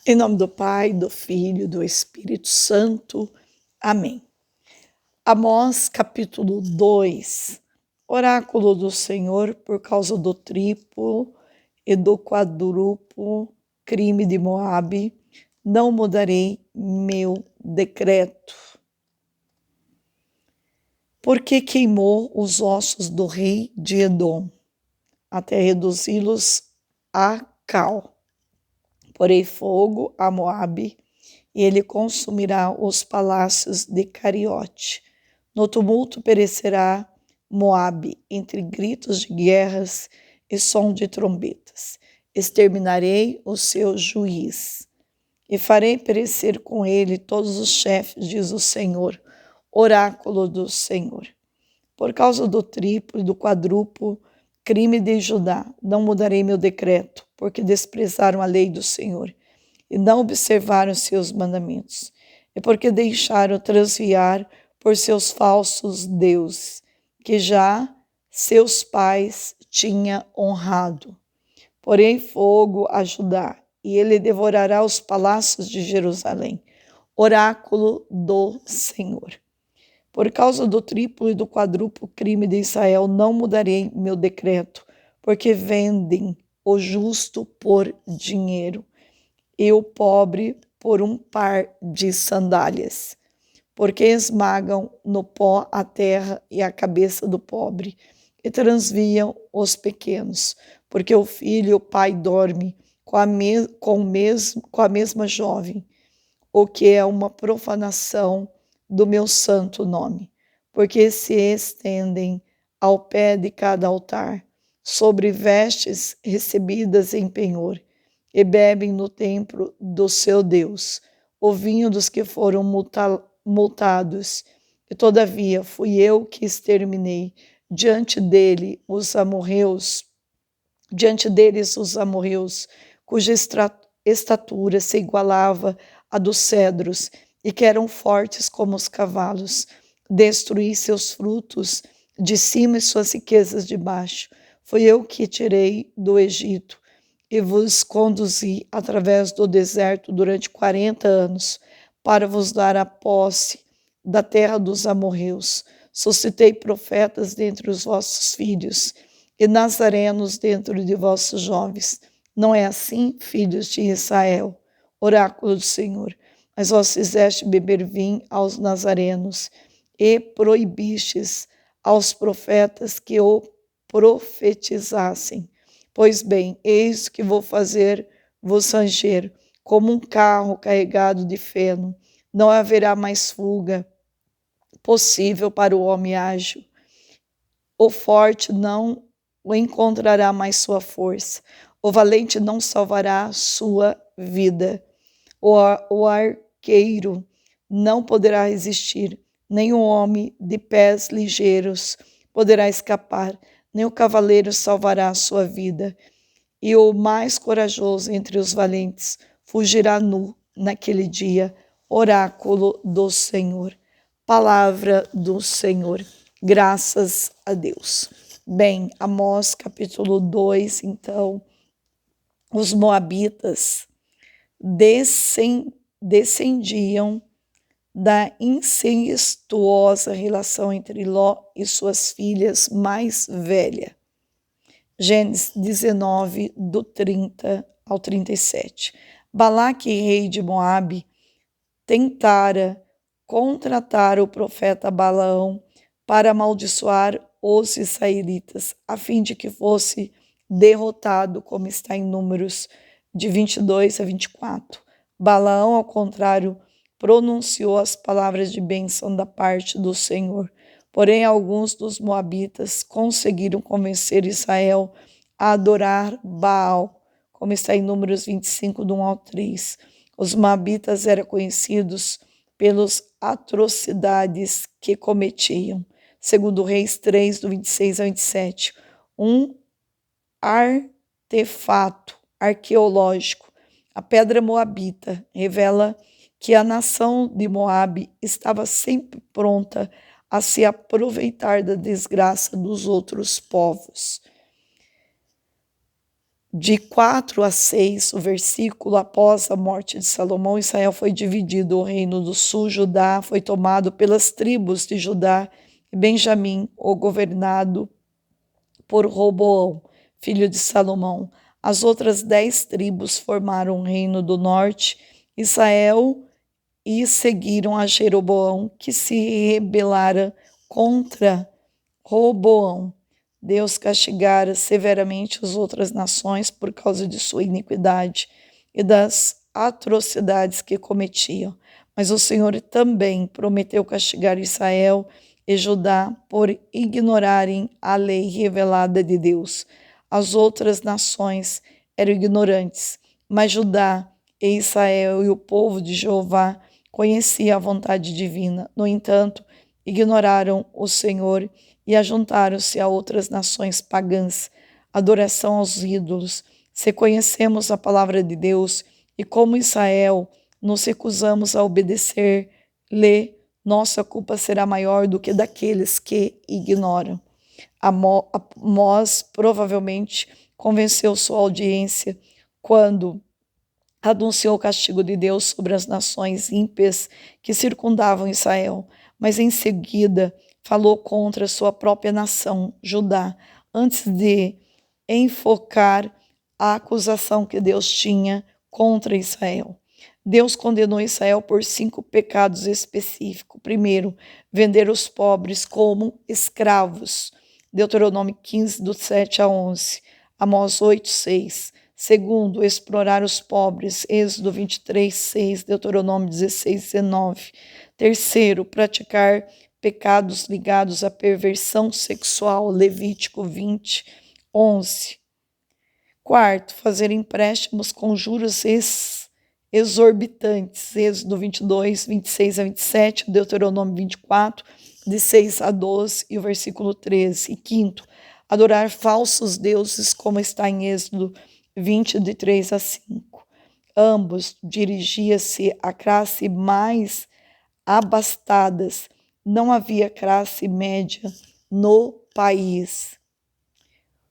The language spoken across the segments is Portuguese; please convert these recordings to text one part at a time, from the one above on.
Em nome do Pai, do Filho e do Espírito Santo. Amém. Amós, capítulo 2. Oráculo do Senhor por causa do triplo e do quadruplo crime de Moabe, não mudarei meu decreto. Porque queimou os ossos do rei de Edom, até reduzi-los a cal. Porei fogo a Moabe, e ele consumirá os palácios de Cariote. No tumulto perecerá Moabe, entre gritos de guerras e som de trombetas. Exterminarei o seu juiz, e farei perecer com ele todos os chefes, diz o Senhor, oráculo do Senhor. Por causa do triplo e do quadruplo crime de Judá, não mudarei meu decreto, porque desprezaram a lei do Senhor e não observaram seus mandamentos, e porque deixaram transviar por seus falsos deuses, que já seus pais tinham honrado. Porém fogo a Judá, e ele devorará os palácios de Jerusalém. Oráculo do Senhor. Por causa do triplo e do quadruplo crime de Israel, não mudarei meu decreto, porque vendem o justo por dinheiro e o pobre por um par de sandálias, porque esmagam no pó a terra e a cabeça do pobre, e transviam os pequenos, porque o filho e o pai dormem com a mesma jovem, o que é uma profanação do meu santo nome, porque se estendem ao pé de cada altar, sobre vestes recebidas em penhor, e bebem no templo do seu Deus o vinho dos que foram multados. E todavia fui eu que exterminei diante deles os amorreus, cuja estatura se igualava à dos cedros, e que eram fortes como os cavalos. Destruí seus frutos de cima e suas riquezas de baixo. Fui eu que tirei do Egito e vos conduzi através do deserto durante 40 anos, para vos dar a posse da terra dos amorreus. Suscitei profetas dentre os vossos filhos, e nazarenos dentro de vossos jovens. Não é assim, filhos de Israel? Oráculo do Senhor. Mas vós fizeste beber vinho aos nazarenos, e proibistes aos profetas que o profetizassem. Pois bem, eis que vou fazer-vos ranger como um carro carregado de feno. Não haverá mais fuga possível para o homem ágil. O forte não encontrará mais sua força. O valente não salvará sua vida. O arqueiro não poderá resistir, nem o homem de pés ligeiros poderá escapar, nem o cavaleiro salvará a sua vida. E o mais corajoso entre os valentes fugirá nu naquele dia. Oráculo do Senhor. Palavra do Senhor. Graças a Deus. Bem, Amós capítulo 2, então, os moabitas descendiam da incestuosa relação entre Ló e suas filhas mais velhas. Gênesis 19, do 30 ao 37. Balaque, rei de Moabe, tentara contratar o profeta Balaão para amaldiçoar os israelitas, a fim de que fosse derrotado, como está em Números de 22 a 24. Balaão, ao contrário, pronunciou as palavras de bênção da parte do Senhor. Porém, alguns dos moabitas conseguiram convencer Israel a adorar Baal, como está em Números 25, do 1 ao 3. Os moabitas eram conhecidos pelas atrocidades que cometiam. Segundo Reis 3, do 26 ao 27, um artefato arqueológico, a pedra moabita, revela que a nação de Moabe estava sempre pronta a se aproveitar da desgraça dos outros povos. de 4 a 6, o versículo, após a morte de Salomão, Israel foi dividido. O reino do sul, Judá, foi tomado pelas tribos de Judá e Benjamim, ou governado por Roboão, filho de Salomão. As outras 10 tribos formaram o reino do norte, Israel, e seguiram a Jeroboão, que se rebelara contra Roboão. Deus castigara severamente as outras nações por causa de sua iniquidade e das atrocidades que cometiam. Mas o Senhor também prometeu castigar Israel e Judá por ignorarem a lei revelada de Deus. As outras nações eram ignorantes, mas Judá e Israel e o povo de Jeová conheciam a vontade divina. No entanto, ignoraram o Senhor e ajuntaram-se a outras nações pagãs, adoração aos ídolos. Se conhecemos a palavra de Deus e como Israel nos recusamos a obedecer-lhe, nossa culpa será maior do que daqueles que ignoram. Amós provavelmente convenceu sua audiência quando anunciou o castigo de Deus sobre as nações ímpias que circundavam Israel, mas em seguida falou contra sua própria nação, Judá, antes de enfocar a acusação que Deus tinha contra Israel. Deus condenou Israel por 5 pecados específicos. Primeiro, vender os pobres como escravos. Deuteronômio 15, do 7 a 11. Amós 8, 6. Segundo, explorar os pobres. Êxodo 23, 6. Deuteronômio 16, 19. Terceiro, praticar pecados ligados à perversão sexual. Levítico 20, 11. Quarto, fazer empréstimos com juros exorbitantes. Êxodo 22, 26 a 27, Deuteronômio 24, de 6 a 12 e o versículo 13. E quinto, adorar falsos deuses, como está em Êxodo 20, de 3 a 5. Ambos dirigia-se à classe mais abastadas. Não havia classe média no país.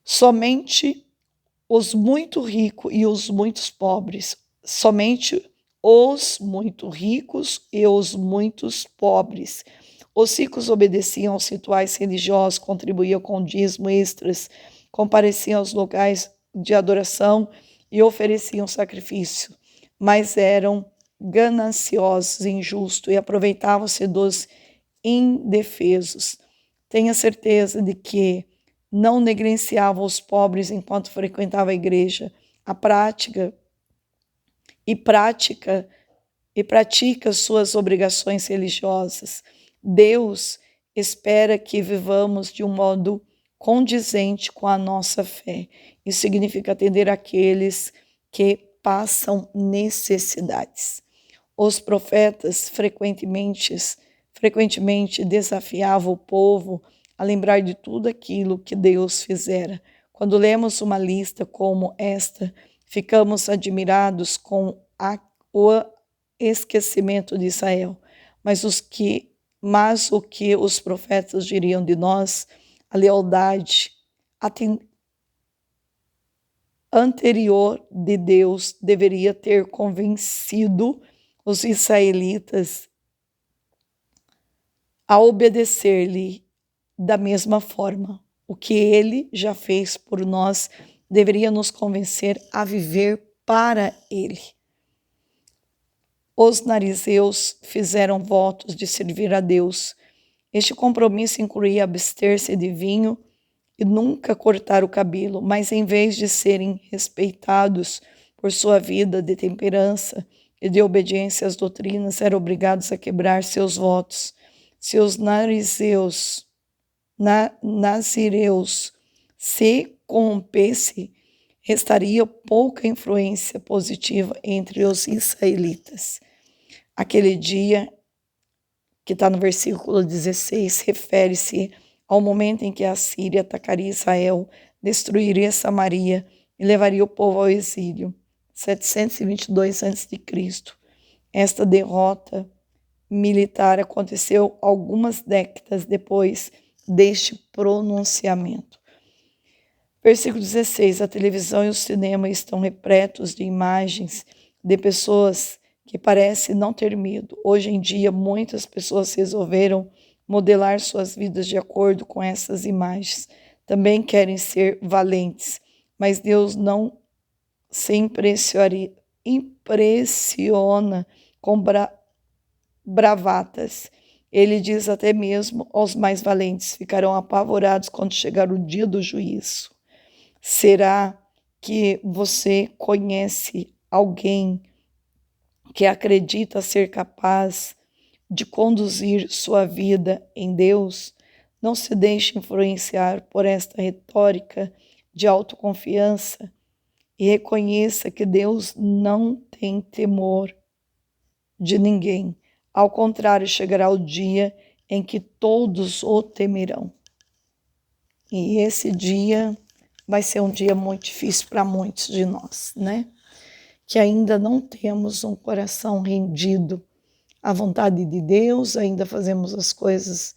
Somente os muito ricos e os muitos pobres, somente os muito ricos e os muitos pobres. Os ricos obedeciam aos rituais religiosos, contribuíam com dízimo extras, compareciam aos locais de adoração e ofereciam sacrifício, mas eram gananciosos, injustos e aproveitavam-se dos indefesos. Tenha certeza de que não negligenciavam os pobres enquanto frequentava a igreja. A prática suas obrigações religiosas. Deus espera que vivamos de um modo condizente com a nossa fé. Isso significa atender aqueles que passam necessidades. Os profetas frequentemente desafiavam o povo a lembrar de tudo aquilo que Deus fizera. Quando lemos uma lista como esta, ficamos admirados com o esquecimento de Israel. Mas o que os profetas diriam de nós, a lealdade anterior de Deus deveria ter convencido os israelitas a obedecer-lhe da mesma forma. O que ele já fez por nós deveria nos convencer a viver para ele. Os narizeus fizeram votos de servir a Deus. Este compromisso incluía abster-se de vinho e nunca cortar o cabelo, mas em vez de serem respeitados por sua vida de temperança e de obediência às doutrinas, eram obrigados a quebrar seus votos. Se os nazireus se corrompessem, restaria pouca influência positiva entre os israelitas. Aquele dia, que está no versículo 16, refere-se ao momento em que a Síria atacaria Israel, destruiria Samaria e levaria o povo ao exílio. 722 a.C. Esta derrota militar aconteceu algumas décadas depois deste pronunciamento. Versículo 16, a televisão e o cinema estão repletos de imagens de pessoas que parecem não ter medo. Hoje em dia, muitas pessoas resolveram modelar suas vidas de acordo com essas imagens. Também querem ser valentes, mas Deus não se impressiona com bravatas. Ele diz até mesmo aos mais valentes: ficarão apavorados quando chegar o dia do juízo. Será que você conhece alguém que acredita ser capaz de conduzir sua vida em Deus? Não se deixe influenciar por esta retórica de autoconfiança e reconheça que Deus não tem temor de ninguém. Ao contrário, chegará o dia em que todos o temerão. E esse dia vai ser um dia muito difícil para muitos de nós, né? Que ainda não temos um coração rendido à vontade de Deus, ainda fazemos as coisas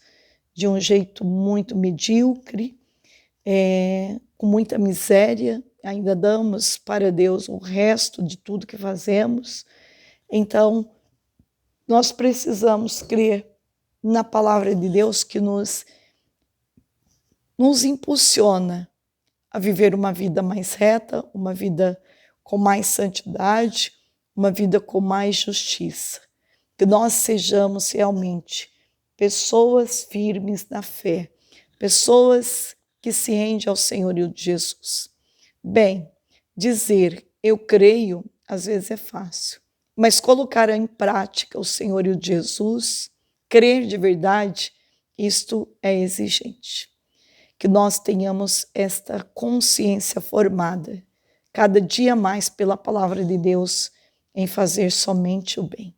de um jeito muito medíocre, com muita miséria, ainda damos para Deus o resto de tudo que fazemos. Então, nós precisamos crer na palavra de Deus que nos impulsiona a viver uma vida mais reta, uma vida com mais santidade, uma vida com mais justiça. Que nós sejamos realmente pessoas firmes na fé, pessoas que se rendem ao Senhorio de Jesus. Bem, dizer eu creio, às vezes é fácil, mas colocar em prática o Senhorio de Jesus, crer de verdade, isto é exigente. Que nós tenhamos esta consciência formada, cada dia mais pela palavra de Deus, em fazer somente o bem.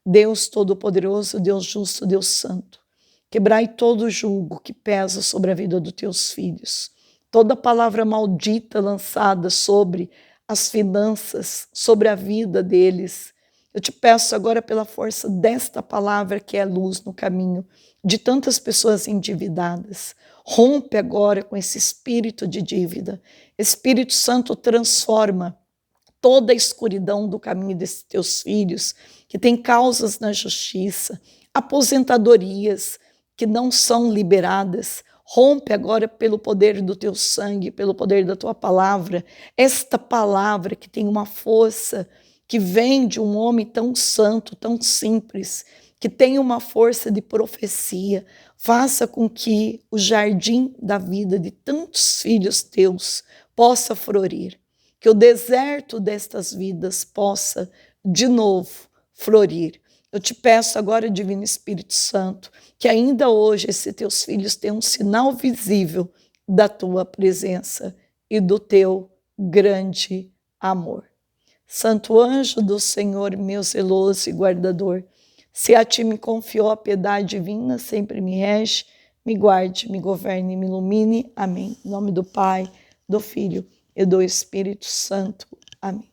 Deus Todo-Poderoso, Deus Justo, Deus Santo, quebrai todo o jugo que pesa sobre a vida dos teus filhos, toda palavra maldita lançada sobre as finanças, sobre a vida deles. Eu te peço agora pela força desta palavra que é luz no caminho de tantas pessoas endividadas. Rompe agora com esse espírito de dívida. Espírito Santo, transforma toda a escuridão do caminho desses teus filhos, que têm causas na justiça, aposentadorias que não são liberadas. Rompe agora pelo poder do teu sangue, pelo poder da tua palavra, esta palavra que tem uma força que vem de um homem tão santo, tão simples, que tem uma força de profecia. Faça com que o jardim da vida de tantos filhos teus possa florir, que o deserto destas vidas possa de novo florir. Eu te peço agora, Divino Espírito Santo, que ainda hoje esses teus filhos tenham um sinal visível da tua presença e do teu grande amor. Santo anjo do Senhor, meu zeloso e guardador, se a ti me confiou a piedade divina, sempre me rege, me guarde, me governe, me ilumine. Amém. Em nome do Pai, do Filho e do Espírito Santo. Amém.